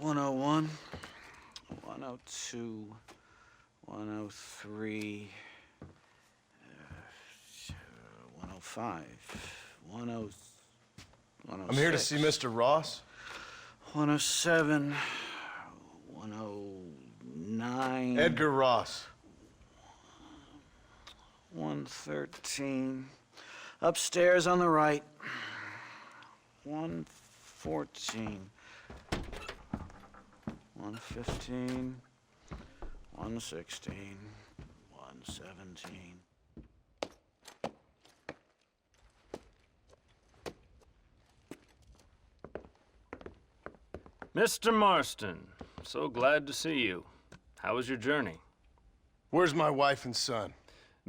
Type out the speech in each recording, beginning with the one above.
101, 102, 103, 105, 106. I'm here to see Mr. Ross. 107, 109. Edgar Ross. 113. Upstairs on the right. 114. 115. 116. 117. Mr. Marston, so glad to see you. How was your journey? Where's my wife and son?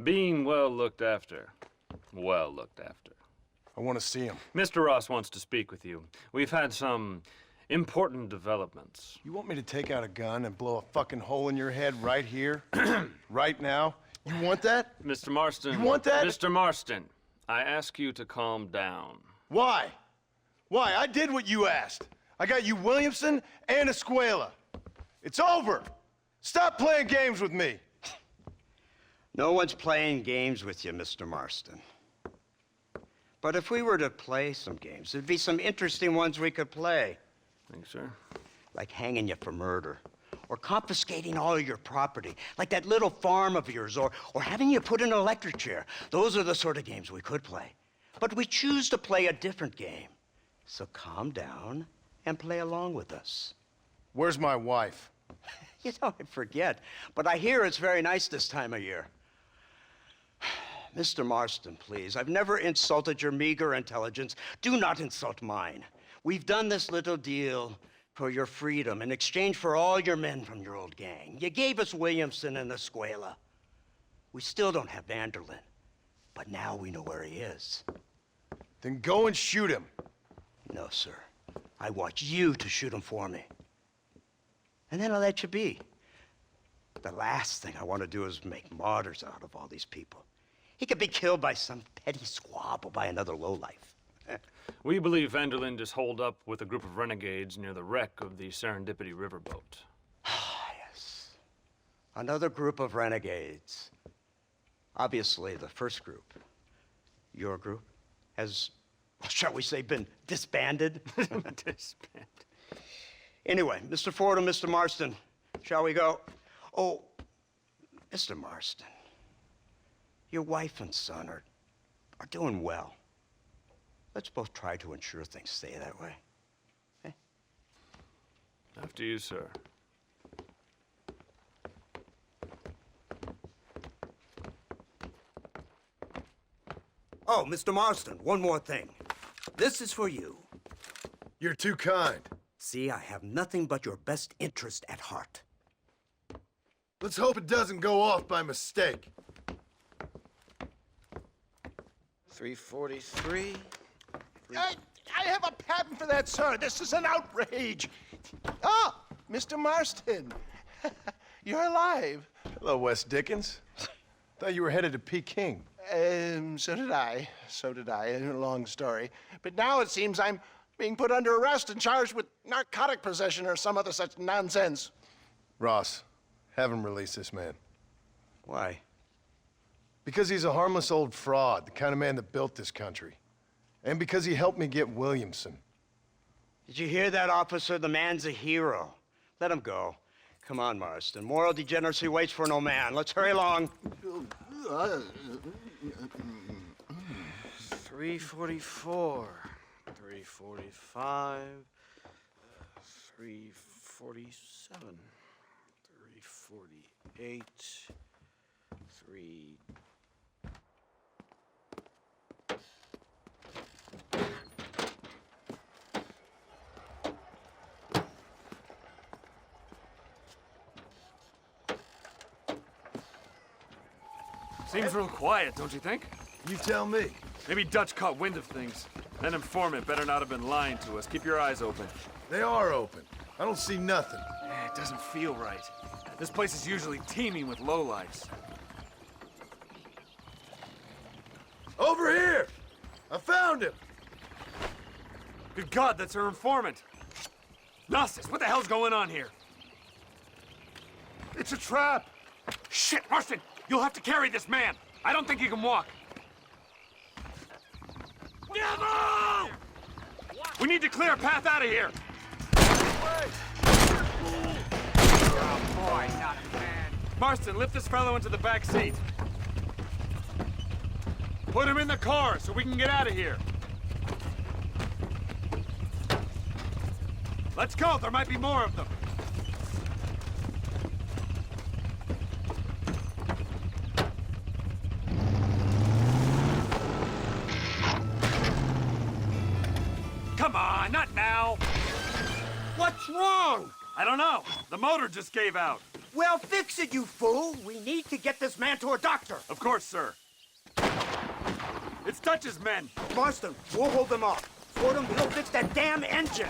Being well looked after. Well looked after. I want to see him. Mr. Ross wants to speak with you. We've had some important developments. You want me to take out a gun and blow a fucking hole in your head right here? Right now? You want that? Mr. Marston. You want that? Mr. Marston, I ask you to calm down. Why? Why? I did what you asked. I got you Williamson and Escuela. It's over. Stop playing games with me. No one's playing games with you, Mr. Marston. But if we were to play some games, there'd be some interesting ones we could play. Thanks, sir. Like hanging you for murder, or confiscating all your property, like that little farm of yours, or having you put in an electric chair. Those are the sort of games we could play. But we choose to play a different game. So calm down and play along with us. Where's my wife? You know, I forget, but I hear it's very nice this time of year. Mr. Marston, please, I've never insulted your meager intelligence. Do not insult mine. We've done this little deal for your freedom in exchange for all your men from your old gang. You gave us Williamson and Escuela. We still don't have Vanderlyn, but now we know where he is. Then go and shoot him. No, sir. I want you to shoot him for me. And then I'll let you be. The last thing I want to do is make martyrs out of all these people. He could be killed by some petty squabble by another lowlife. We believe Vanderlyn is holed up with a group of renegades near the wreck of the Serendipity riverboat. Ah, yes. Another group of renegades. Obviously, the first group, your group, has, shall we say, been disbanded? Disbanded. Anyway, Mr. Ford and Mr. Marston, shall we go? Oh, Mr. Marston, your wife and son are doing well. Let's both try to ensure things stay that way. Okay? After you, sir. Oh, Mr. Marston, one more thing. This is for you. You're too kind. See, I have nothing but your best interest at heart. Let's hope it doesn't go off by mistake. 343. I have a patent for that, sir. This is an outrage. Ah, Mr. Marston. You're alive. Hello, Wes Dickens. Thought you were headed to Peking. So did I. So did I. A long story. But now it seems I'm being put under arrest and charged with narcotic possession or some other such nonsense. Ross, have him release this man. Why? Because he's a harmless old fraud, the kind of man that built this country. And because he helped me get Williamson. Did you hear that, officer? The man's a hero. Let him go. Come on, Marston. Moral degeneracy waits for no man. Let's hurry along. 344. 345. 347. 348. 3... Seems real quiet, don't you think? You tell me. Maybe Dutch caught wind of things. That informant better not have been lying to us. Keep your eyes open. They are open. I don't see nothing. It doesn't feel right. This place is usually teeming with lowlifes. Over here! I found him! Good God, that's our informant! Gnosis, what the hell's going on here? It's a trap! Shit, Marston! You'll have to carry this man! I don't think he can walk. Devil! We need to clear a path out of here! Oh, boy, not a man. Marston, lift this fellow into the back seat. Put him in the car so we can get out of here. Let's go, there might be more of them. Come on, not now. What's wrong? I don't know. The motor just gave out. Well, fix it, you fool. We need to get this man to a doctor. Of course, sir. It's Dutch's men. Marston, we'll hold them off. Fordham, we'll fix that damn engine.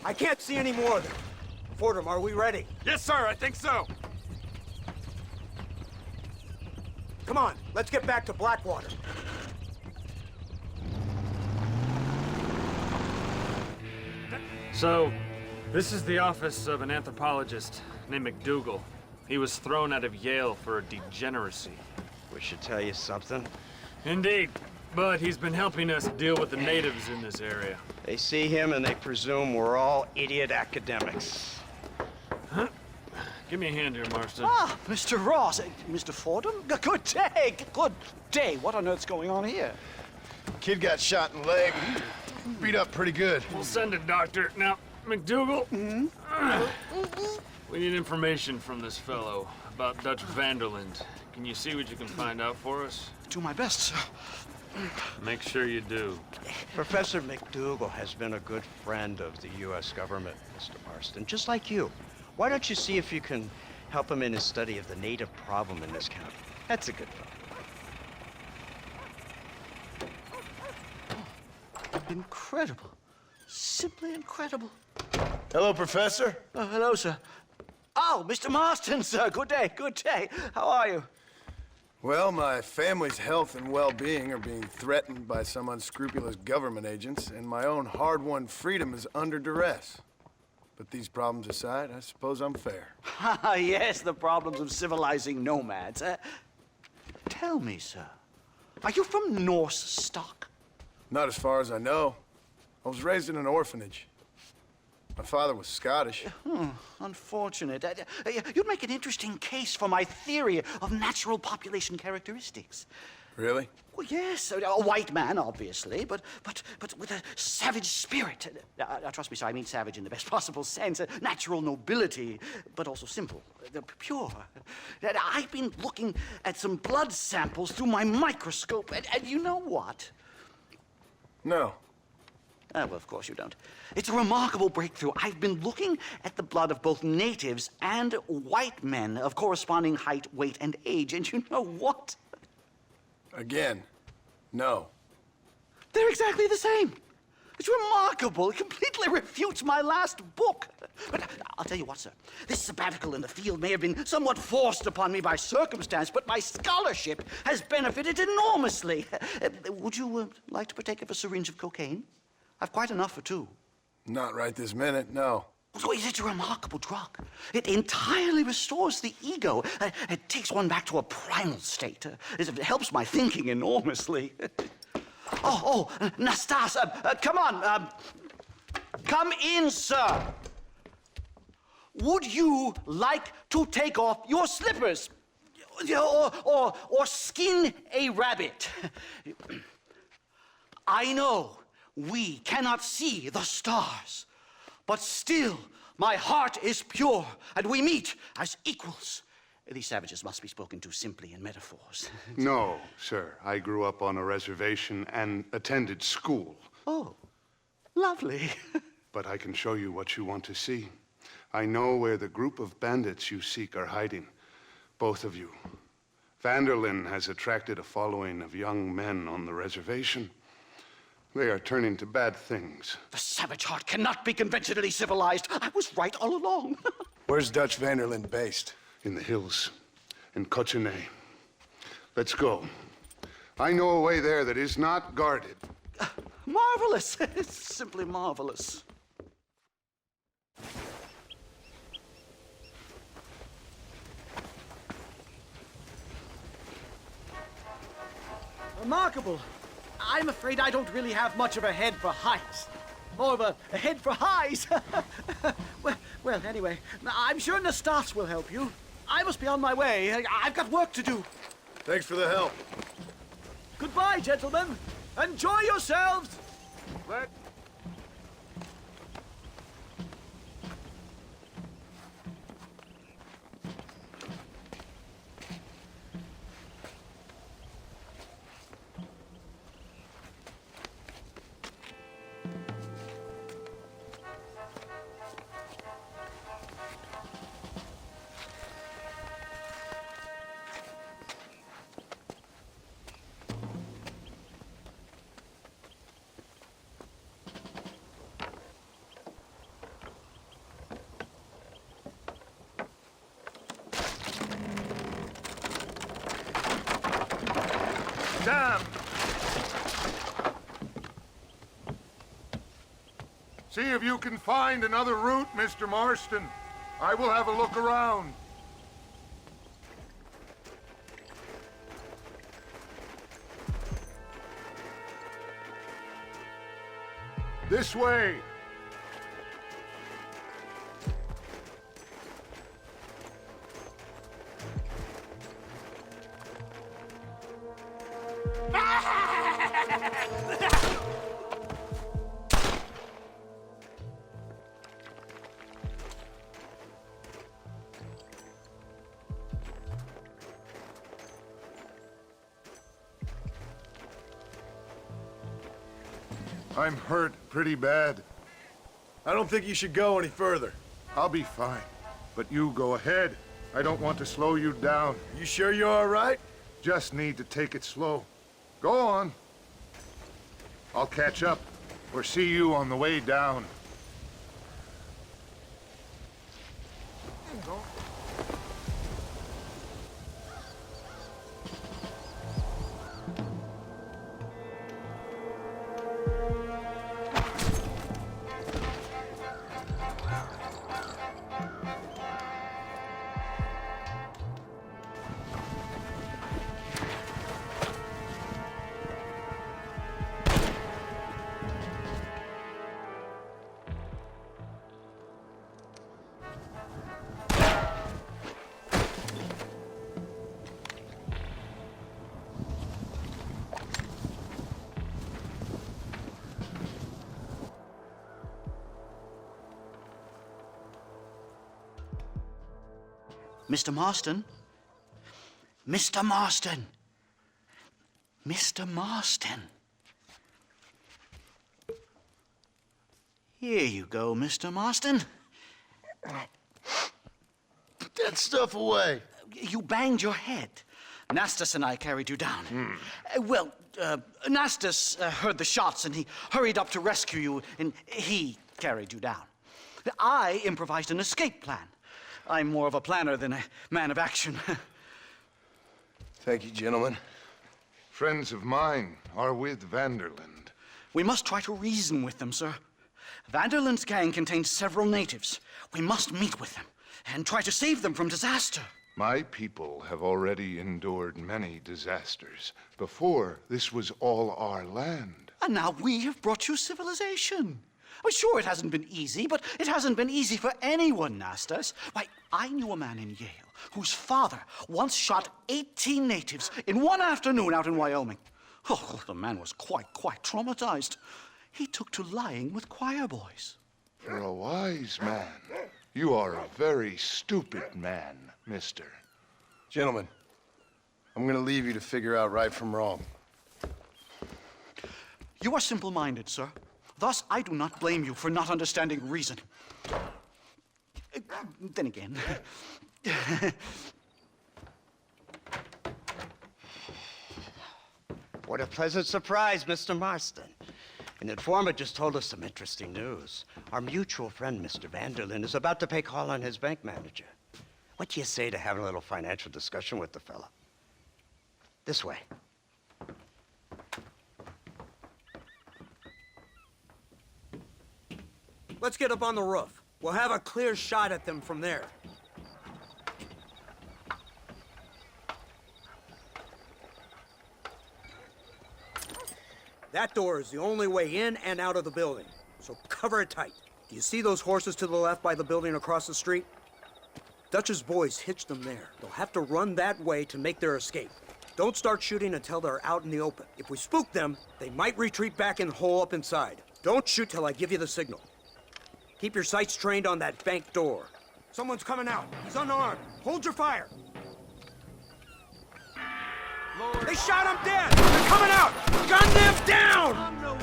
I can't see any more of them. Fordham, are we ready? Yes, sir, I think so. Come on, let's get back to Blackwater. So, this is the office of an anthropologist named McDougal. He was thrown out of Yale for degeneracy. We should tell you something. Indeed, but he's been helping us deal with the natives in this area. They see him and they presume we're all idiot academics. Give me a hand here, Marston. Ah, Mr. Ross. Mr. Fordham? Good day. Good day. What on earth's going on here? Kid got shot in the leg. Beat up pretty good. We'll send a doctor. Now, McDougal, we need information from this fellow about Dutch Vanderland. Can you see what you can find out for us? Do my best, sir. Make sure you do. Professor McDougal has been a good friend of the U.S. government, Mr. Marston, just like you. Why don't you see if you can help him in his study of the native problem in this county? That's a good fellow. Incredible. Simply incredible. Hello, Professor. Hello, sir. Oh, Mr. Marston, sir. Good day. Good day. How are you? Well, my family's health and well-being are being threatened by some unscrupulous government agents, and my own hard-won freedom is under duress. But these problems aside, I suppose I'm fair. Yes, the problems of civilizing nomads. Tell me, sir, are you from Norse stock? Not as far as I know. I was raised in an orphanage. My father was Scottish. Unfortunate. You'd make an interesting case for my theory of natural population characteristics. Really? Well, yes, a white man, obviously, but with a savage spirit. Trust me, sir, I mean savage in the best possible sense. Natural nobility, but also simple, pure. I've been looking at some blood samples through my microscope, and you know what? No. Well, of course you don't. It's a remarkable breakthrough. I've been looking at the blood of both natives and white men of corresponding height, weight, and age, and you know what? Again, no. They're exactly the same. It's remarkable. It completely refutes my last book. But I'll tell you what, sir. This sabbatical in the field may have been somewhat forced upon me by circumstance, but my scholarship has benefited enormously. Would you like to partake of a syringe of cocaine? I've quite enough for two. Not right this minute, no. So it's a remarkable drug. It entirely restores the ego. It takes one back to a primal state. It helps my thinking enormously. Nastas, come on. Come in, sir. Would you like to take off your slippers? Or skin a rabbit? I know we cannot see the stars, but still my heart is pure, and we meet as equals. These savages must be spoken to simply in metaphors. No, sir. I grew up on a reservation and attended school. Oh, lovely. But I can show you what you want to see. I know where the group of bandits you seek are hiding. Both of you. Vanderlyn has attracted a following of young men on the reservation. They are turning to bad things. The savage heart cannot be conventionally civilized. I was right all along. Where's Dutch Vanderlyn based? In the hills, in Cochene. Let's go. I know a way there that is not guarded. Marvelous. It's simply marvelous. Remarkable. I'm afraid I don't really have much of a head for heights. More of a head for highs. well, anyway, I'm sure Nastas will help you. I must be on my way. I've got work to do. Thanks for the help. Goodbye, gentlemen. Enjoy yourselves. Damn! See if you can find another route, Mr. Marston. I will have a look around. This way. I'm hurt pretty bad. I don't think you should go any further. I'll be fine. But you go ahead. I don't want to slow you down. You sure you're all right? Just need to take it slow. Go on. I'll catch up or see you on the way down. Mr. Marston? Mr. Marston! Mr. Marston! Here you go, Mr. Marston. Put that stuff away. You banged your head. Nastas and I carried you down. Nastas heard the shots and he hurried up to rescue you, and he carried you down. I improvised an escape plan. I'm more of a planner than a man of action. Thank you, gentlemen. Friends of mine are with Vanderlyn. We must try to reason with them, sir. Vanderlyn's gang contains several natives. We must meet with them and try to save them from disaster. My people have already endured many disasters. Before, this was all our land. And now we have brought you civilization. Well, sure, it hasn't been easy, but it hasn't been easy for anyone, Nastas. Why, I knew a man in Yale whose father once shot 18 natives in one afternoon out in Wyoming. Oh, the man was quite traumatized. He took to lying with choir boys. For a wise man, you are a very stupid man, mister. Gentlemen, I'm gonna leave you to figure out right from wrong. You are simple-minded, sir. Thus, I do not blame you for not understanding reason. Then again... What a pleasant surprise, Mr. Marston. An informant just told us some interesting news. Our mutual friend, Mr. Vanderlyn, is about to pay call on his bank manager. What do you say to having a little financial discussion with the fella? This way. Let's get up on the roof. We'll have a clear shot at them from there. That door is the only way in and out of the building, so cover it tight. Do you see those horses to the left by the building across the street? Dutch's boys hitched them there. They'll have to run that way to make their escape. Don't start shooting until they're out in the open. If we spook them, they might retreat back and hole up inside. Don't shoot till I give you the signal. Keep your sights trained on that bank door. Someone's coming out. He's unarmed. Hold your fire. They shot him dead! They're coming out! Gun them down!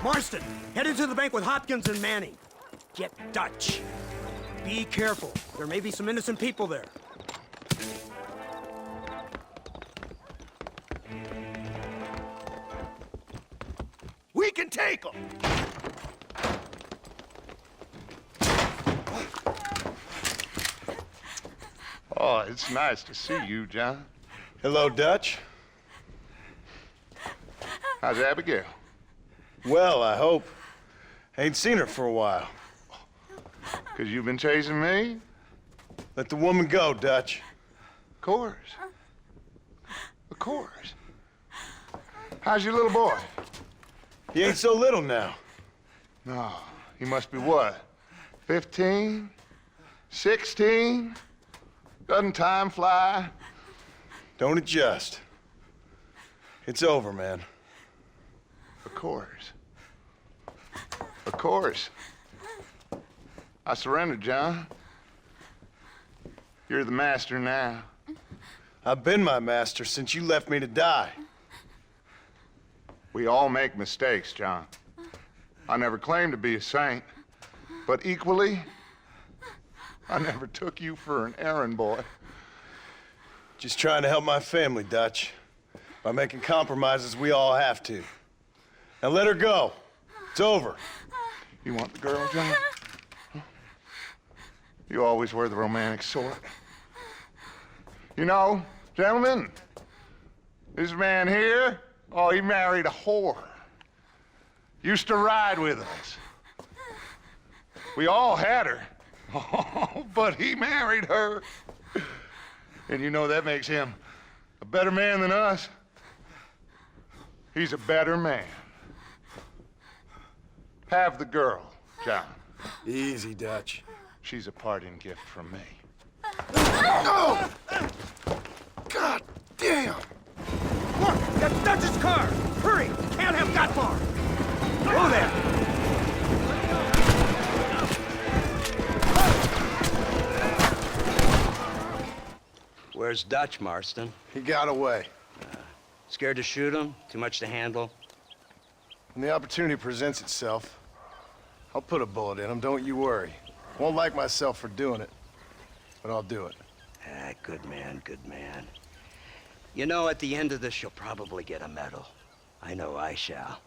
Marston, head into the bank with Hopkins and Manning. Get Dutch. Be careful. There may be some innocent people there. We can take them! Oh, it's nice to see you, John. Hello, Dutch. How's Abigail? Well, I hope. Ain't seen her for a while. 'Cause you've been chasing me? Let the woman go, Dutch. Of course. Of course. How's your little boy? He ain't so little now. No, he must be what? 15? 16? Doesn't time fly? Don't adjust. It's over, man. Of course. Of course. I surrendered, John. You're the master now. I've been my master since you left me to die. We all make mistakes, John. I never claimed to be a saint, but equally, I never took you for an errand boy. Just trying to help my family, Dutch. By making compromises we all have to. Now let her go. It's over. You want the girl, John? Huh? You always were the romantic sort. You know, gentlemen, this man here, oh, he married a whore. Used to ride with us. We all had her. Oh, but he married her. And you know that makes him a better man than us. He's a better man. Have the girl, John. Easy, Dutch. She's a parting gift from me. Oh! God damn! Look, that's Dutch's car! Hurry! Can't have got far! Go there! Where's Dutch, Marston? He got away. Scared to shoot him? Too much to handle? When the opportunity presents itself, I'll put a bullet in him, don't you worry. Won't like myself for doing it, but I'll do it. Ah, good man, good man. You know, at the end of this, you'll probably get a medal. I know I shall.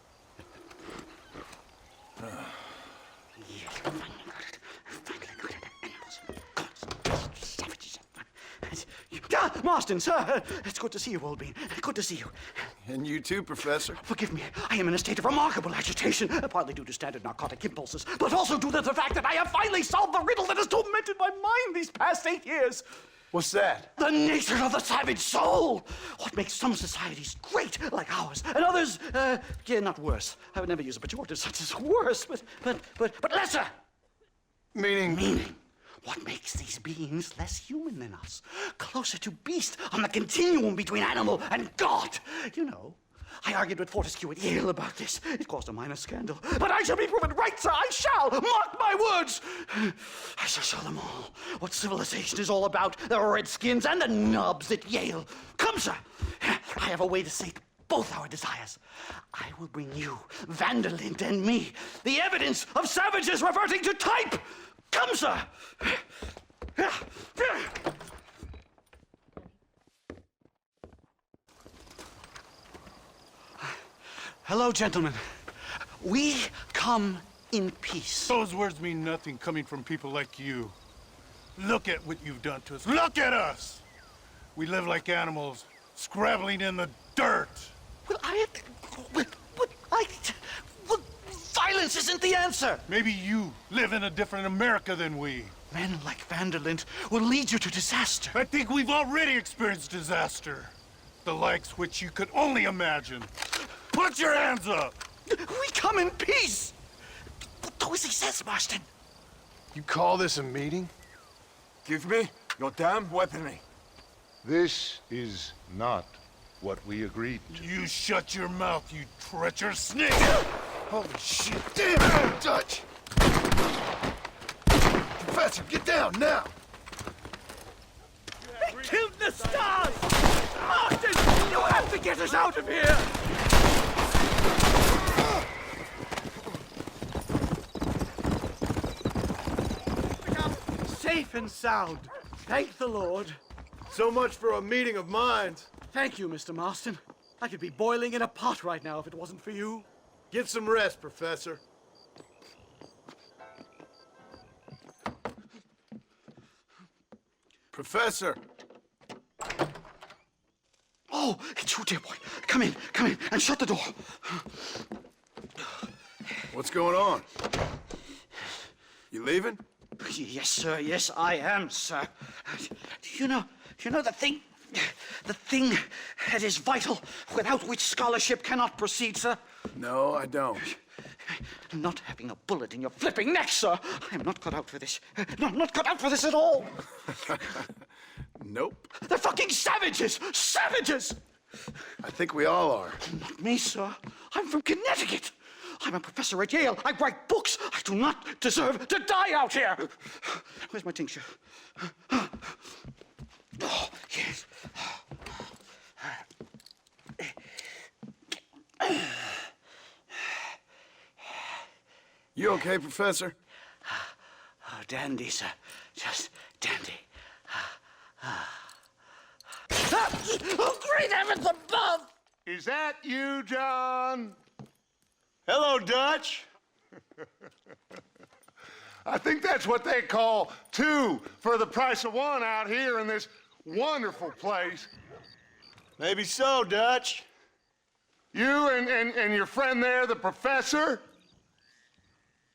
Marston, sir, it's good to see you, old bean. Good to see you. And you too, Professor. Forgive me, I am in a state of remarkable agitation, partly due to standard narcotic impulses, but also due to the fact that I have finally solved the riddle that has tormented my mind these past 8 years. What's that? The nature of the savage soul. What makes some societies great, like ours, and others, yeah, not worse. I would never use a pejorative such as worse, but lesser. Meaning? What makes these beings less human than us? Closer to beast on the continuum between animal and God. You know, I argued with Fortescue at Yale about this. It caused a minor scandal. But I shall be proven right, sir. I shall. Mark my words. I shall show them all what civilization is all about. The redskins and the nubs at Yale. Come, sir. I have a way to sate both our desires. I will bring you, Vanderlyn, and me, the evidence of savages reverting to type. Come, sir! Hello, gentlemen. We come in peace. Those words mean nothing coming from people like you. Look at what you've done to us. Look at us! We live like animals, scrabbling in the dirt. Well, violence isn't the answer. Maybe you live in a different America than we. Men like Vanderlint will lead you to disaster. I think we've already experienced disaster. The likes which you could only imagine. Put your hands up! We come in peace! Do as he says, Marston. You call this a meeting? Give me your damn weaponry. This is not what we agreed to. You shut your mouth, you treacherous snake! Holy shit! Damn it, Dutch! Professor, get down now! They killed the stars! Marston, you have to get us out of here! Safe and sound. Thank the Lord. So much for a meeting of minds. Thank you, Mr. Marston. I could be boiling in a pot right now if it wasn't for you. Get some rest, Professor. Professor! Oh, it's you, dear boy. Come in, and shut the door. What's going on? You leaving? Yes, sir. Yes, I am, sir. You know the thing that is vital, without which scholarship cannot proceed, sir? No, I don't. Not having a bullet in your flipping neck, sir. I am not cut out for this. No, I'm not cut out for this at all. Nope. They're fucking savages! Savages! I think we all are. Not me, sir. I'm from Connecticut. I'm a professor at Yale. I write books. I do not deserve to die out here. Where's my tincture? Oh, yes. You okay, Professor? Oh, dandy, sir. Just dandy. Oh, great heavens above! Is that you, John? Hello, Dutch. I think that's what they call two for the price of one out here in this wonderful place. Maybe so, Dutch. You and your friend there, the professor,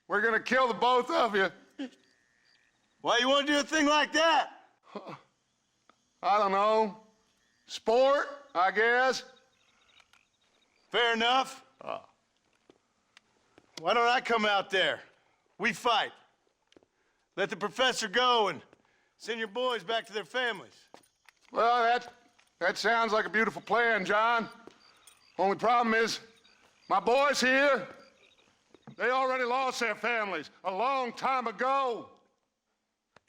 we're gonna kill the both of you. Why you want to do a thing like that? I don't know. Sport, I guess. Fair enough. Why don't I come out there? We fight. Let the professor go and send your boys back to their families. Well, that sounds like a beautiful plan, John. Only problem is, my boys here, they already lost their families a long time ago.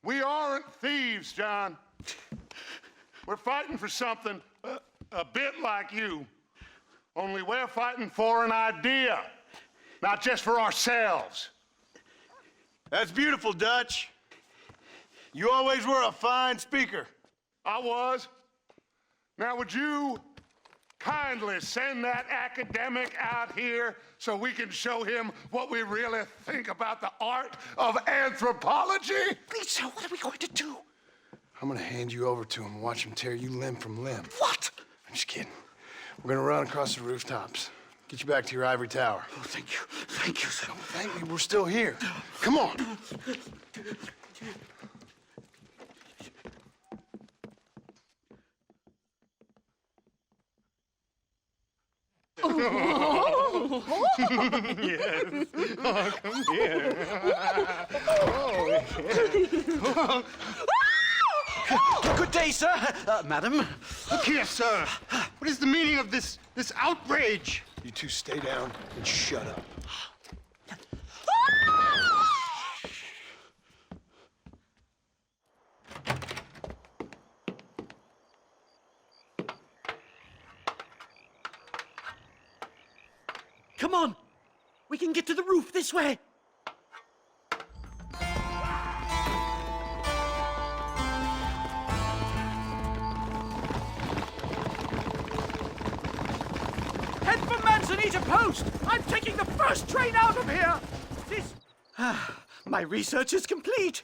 We aren't thieves, John. We're fighting for something a bit like you, only we're fighting for an idea, not just for ourselves. That's beautiful, Dutch. You always were a fine speaker. I was. Now, would you kindly send that academic out here so we can show him what we really think about the art of anthropology? Please, sir, what are we going to do? I'm gonna hand you over to him and watch him tear you limb from limb. What? I'm just kidding. We're gonna run across the rooftops. Get you back to your ivory tower. Oh, thank you. Thank you, sir. Thank me, we're still here. Come on. Yes. Oh, come here. Oh, Good day, sir. Madam. Look here, sir. What is the meaning of this outrage? You two stay down and shut up. Come on! We can get to the roof this way! Head for Manzanita post! I'm taking the first train out of here! This... My research is complete.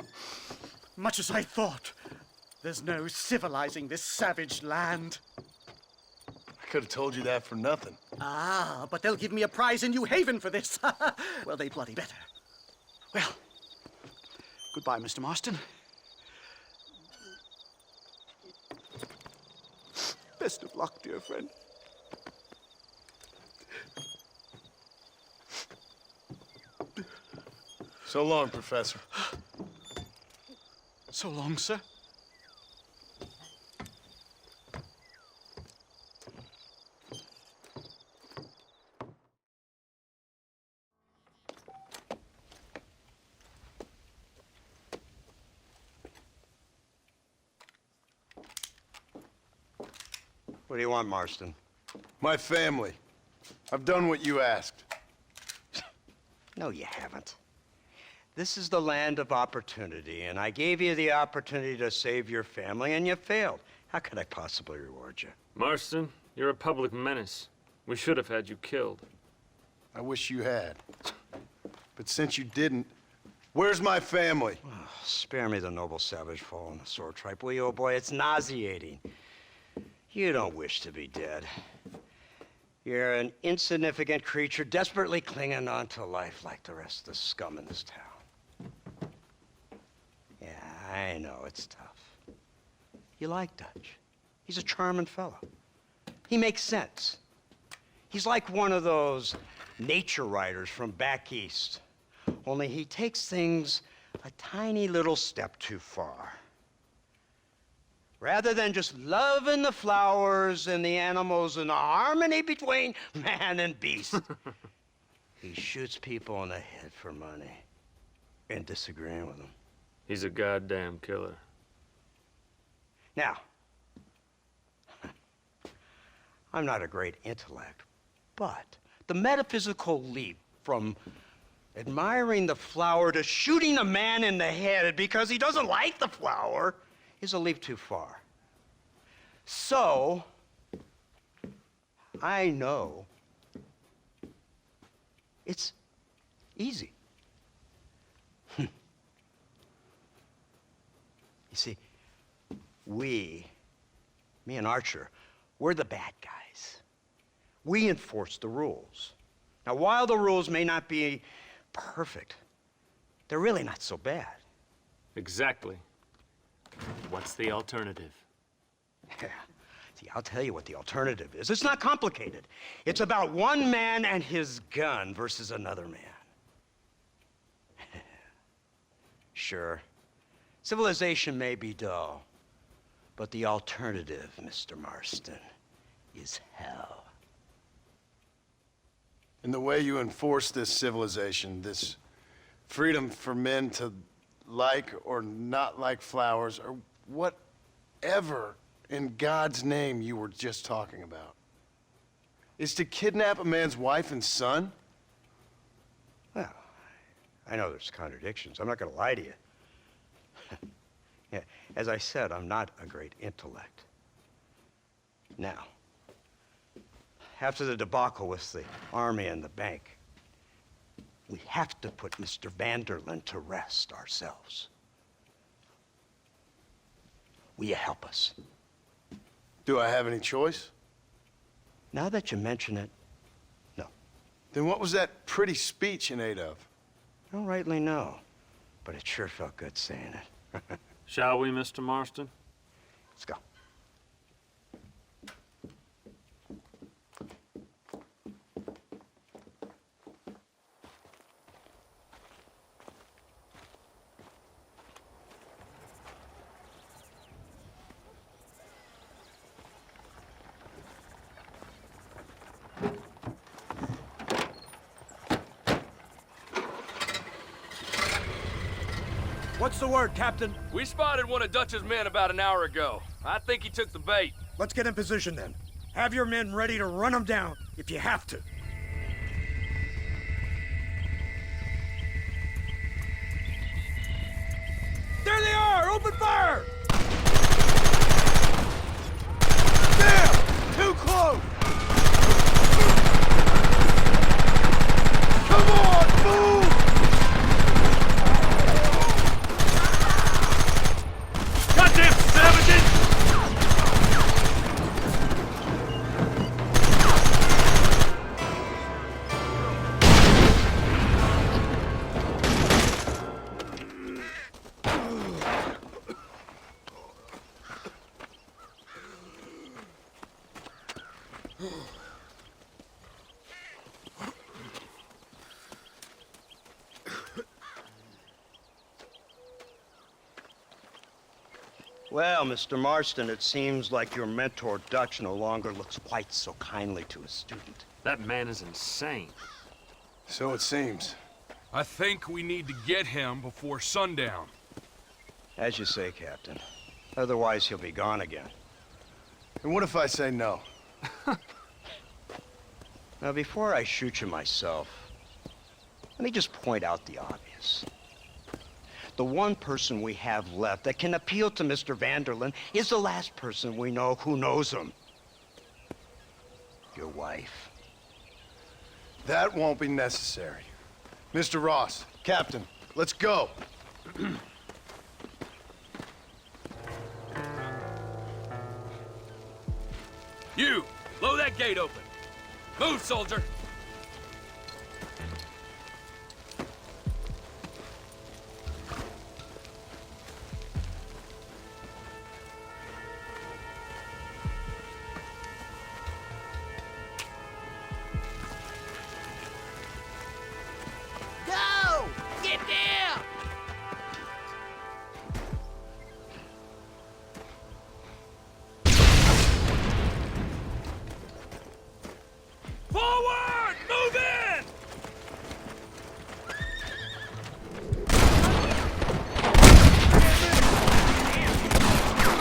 Much as I thought. There's no civilizing this savage land. I could have told you that for nothing. Ah, but they'll give me a prize in New Haven for this. Well, they bloody better. Well, goodbye, Mr. Marston. Best of luck, dear friend. So long, Professor. So long, sir. What do you want, Marston? My family. I've done what you asked. No, you haven't. This is the land of opportunity, and I gave you the opportunity to save your family, and you failed. How could I possibly reward you? Marston, you're a public menace. We should have had you killed. I wish you had. But since you didn't, where's my family? Oh, spare me the noble savage fall on the sword tripe, will you, old boy? It's nauseating. You don't wish to be dead. You're an insignificant creature desperately clinging on to life like the rest of the scum in this town. Yeah, I know, it's tough. You like Dutch. He's a charming fellow. He makes sense. He's like one of those nature writers from back east. Only he takes things a tiny little step too far. Rather than just loving the flowers and the animals and the harmony between man and beast, he shoots people in the head for money and disagreeing with them. He's a goddamn killer. Now, I'm not a great intellect, but the metaphysical leap from admiring the flower to shooting a man in the head because he doesn't like the flower is a leap too far. So, I know it's easy. You see, me and Archer, we're the bad guys. We enforce the rules. Now, while the rules may not be perfect, they're really not so bad. Exactly. What's the alternative? Yeah. See, I'll tell you what the alternative is. It's not complicated. It's about one man and his gun versus another man. Sure, civilization may be dull, but the alternative, Mr. Marston, is hell. And the way you enforce this civilization, this freedom for men to like or not like flowers, or whatever in God's name you were just talking about, is to kidnap a man's wife and son? Well, I know there's contradictions. I'm not going to lie to you. Yeah, as I said, I'm not a great intellect. Now, after the debacle with the army and the bank, we have to put Mr. Vanderlyn to rest ourselves. Will you help us? Do I have any choice? Now that you mention it, no. Then what was that pretty speech in aid of? I don't rightly know, but it sure felt good saying it. Shall we, Mr. Marston? Let's go. What's the word, Captain? We spotted one of Dutch's men about an hour ago. I think he took the bait. Let's get in position then. Have your men ready to run them down if you have to. There they are! Open fire! Damn! Too close! Well, Mr. Marston, it seems like your mentor Dutch no longer looks quite so kindly to his student. That man is insane. So it seems. I think we need to get him before sundown. As you say, Captain. Otherwise, he'll be gone again. And what if I say no? Now, before I shoot you myself, let me just point out the obvious. The one person we have left that can appeal to Mr. Vanderlyn is the last person we know who knows him. Your wife. That won't be necessary. Mr. Ross, Captain, let's go. You, blow that gate open. Move, soldier. Go! Get down! Forward! Move in!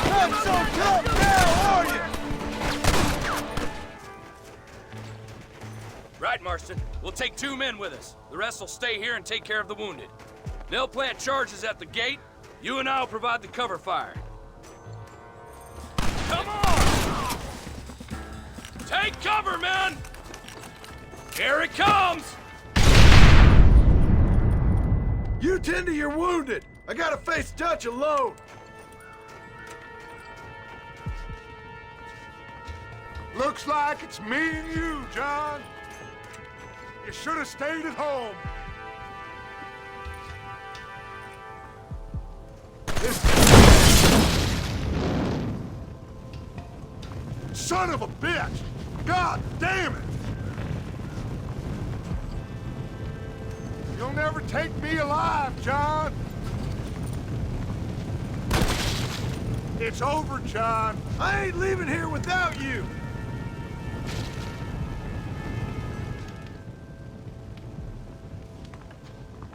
Not so tough now, are you? Right, Marston. We'll take 2 men with us. The rest will stay here and take care of the wounded. They'll plant charges at the gate. You and I'll provide the cover fire. Come on! Take cover, men! Here it comes! You tend to your wounded. I gotta face Dutch alone. Looks like it's me and you, John. You should have stayed at home. Son of a bitch! God damn it! You'll never take me alive, John. It's over, John. I ain't leaving here without you.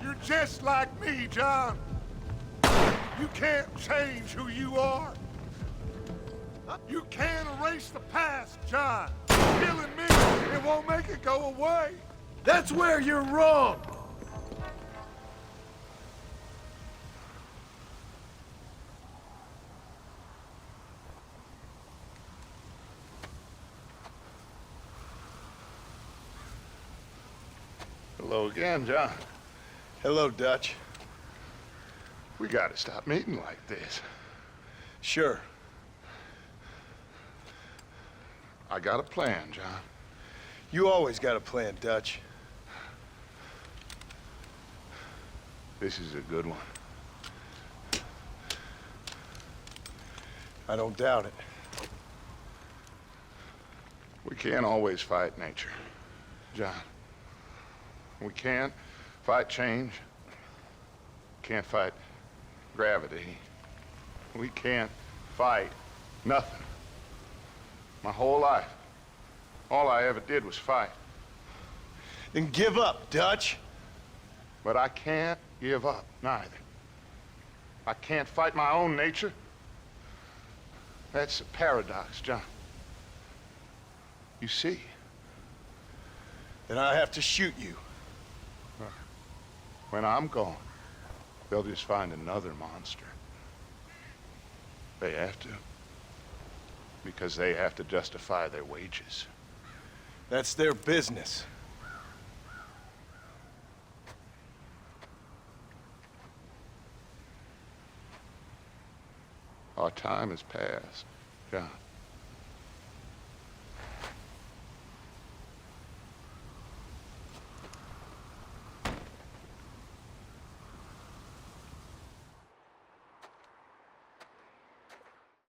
You're just like me, John. You can't change who you are. You can't erase the past, John. Killing me, it won't make it go away. That's where you're wrong. Hello again, John. Hello, Dutch. We gotta stop meeting like this. Sure. I got a plan, John. You always got a plan, Dutch. This is a good one. I don't doubt it. We can't always fight nature, John. We can't fight change. Can't fight gravity. We can't fight nothing. My whole life, all I ever did was fight. Then give up, Dutch. But I can't give up, neither. I can't fight my own nature. That's a paradox, John. You see? Then I have to shoot you. When I'm gone, they'll just find another monster. They have to. Because they have to justify their wages. That's their business. Our time has passed, John.